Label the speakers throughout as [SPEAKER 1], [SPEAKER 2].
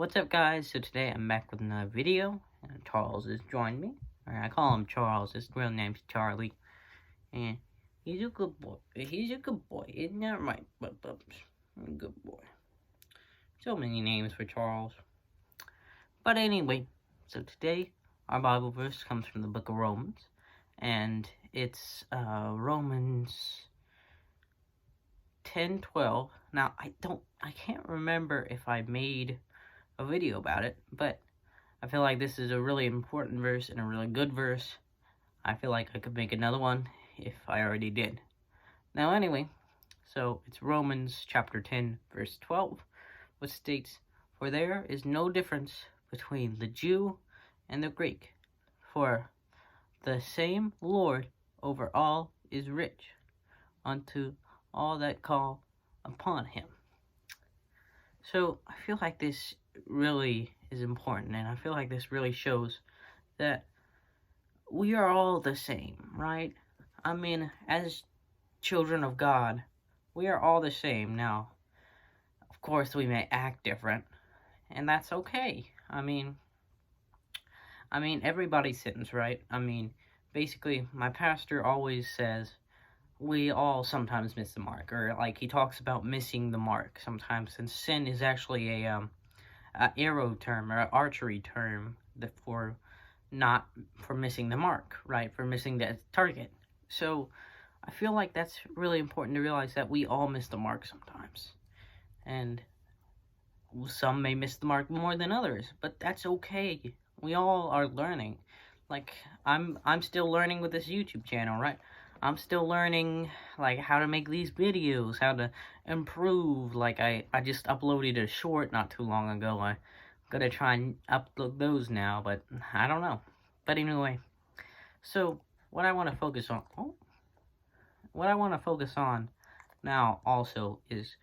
[SPEAKER 1] What's up, guys? So today I'm back with another video, and Charles has joined me. Or I call him Charles, his real name's Charlie. And he's a good boy. He's a good boy, isn't that right, Bubs? A good boy. So many names for Charles. But anyway, so today our Bible verse comes from the book of Romans. And it's Romans 10:12. Now, I can't remember if I made a video about it, but I feel like this is a really important verse and a really good verse. I feel like I could make another one if I already did. Now anyway, so it's Romans chapter 10 verse 12, which states, "For there is no difference between the Jew and the Greek, for the same Lord over all is rich unto all that call upon him." So I feel like this really is important, and I feel like this really shows that we are all the same, right? I mean, as children of God, we are all the same. Now, of course, we may act different, and that's okay. I mean, everybody sins, right? Basically, my pastor always says we all sometimes miss the mark, or like he talks about missing the mark sometimes, and sin is actually a arrow term or archery term for missing the mark, right? For missing the target. So I feel like that's really important to realize that we all miss the mark sometimes, and some may miss the mark more than others, but that's okay. We all are learning. Like I'm still learning with this YouTube channel, right? I'm still learning, like, how to make these videos, how to improve. Like, I just uploaded a short not too long ago. I'm gonna try and upload those now, but I don't know. But anyway, so what I want to focus on now also is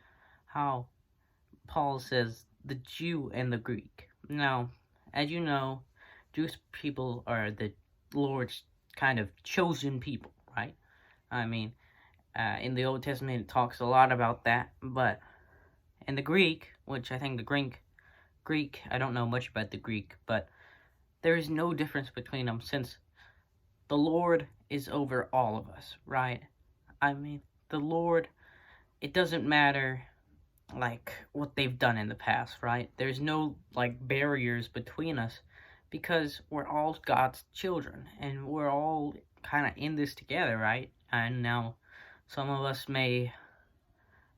[SPEAKER 1] how Paul says the Jew and the Greek. Now, as you know, Jewish people are the Lord's kind of chosen people, right? In the Old Testament, it talks a lot about that, but in the Greek, which I think the Greek, I don't know much about the Greek, but there is no difference between them since the Lord is over all of us, right? The Lord, it doesn't matter, like, what they've done in the past, right? There's no, like, barriers between us because we're all God's children, and we're all kind of in this together, right? And now some of us may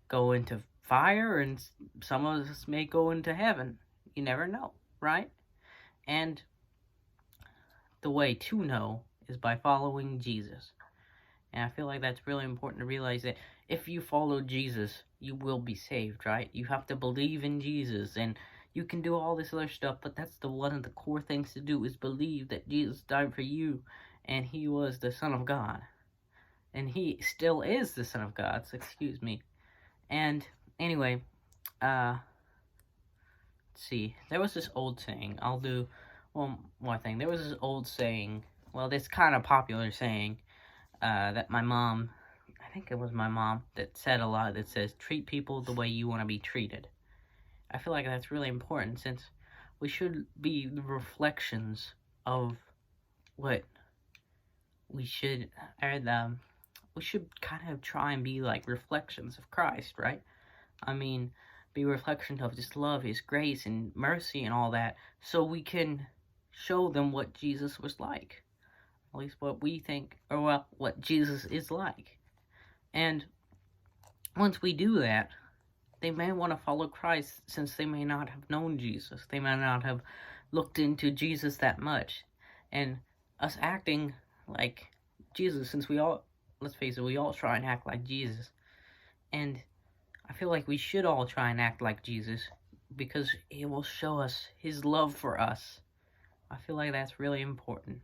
[SPEAKER 1] go into fire, and some of us may go into heaven. You never know, right? And the way to know is by following Jesus. And I feel like that's really important to realize that if you follow Jesus, you will be saved, right? You have to believe in Jesus, and you can do all this other stuff, but that's one of the core things to do is believe that Jesus died for you, and he was the Son of God. And he still is the Son of God, so excuse me. And anyway, let's see. There was this old saying. I'll do one more thing. There was this old saying, well, this kind of popular saying, that my mom, I think it was my mom, that said a lot, that says, treat people the way you want to be treated. I feel like that's really important, since we should be the reflections of what we should, we should kind of try and be like reflections of Christ, right? Be reflections of His love, His grace, and mercy, and all that, so we can show them what Jesus was like. At least what we think, or well, what Jesus is like. And once we do that, they may want to follow Christ, since they may not have known Jesus. They may not have looked into Jesus that much. And us acting like Jesus, since let's face it, we all try and act like Jesus. And I feel like we should all try and act like Jesus, because it will show us His love for us. I feel like that's really important.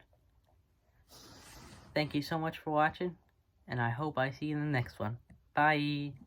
[SPEAKER 1] Thank you so much for watching, and I hope I see you in the next one. Bye!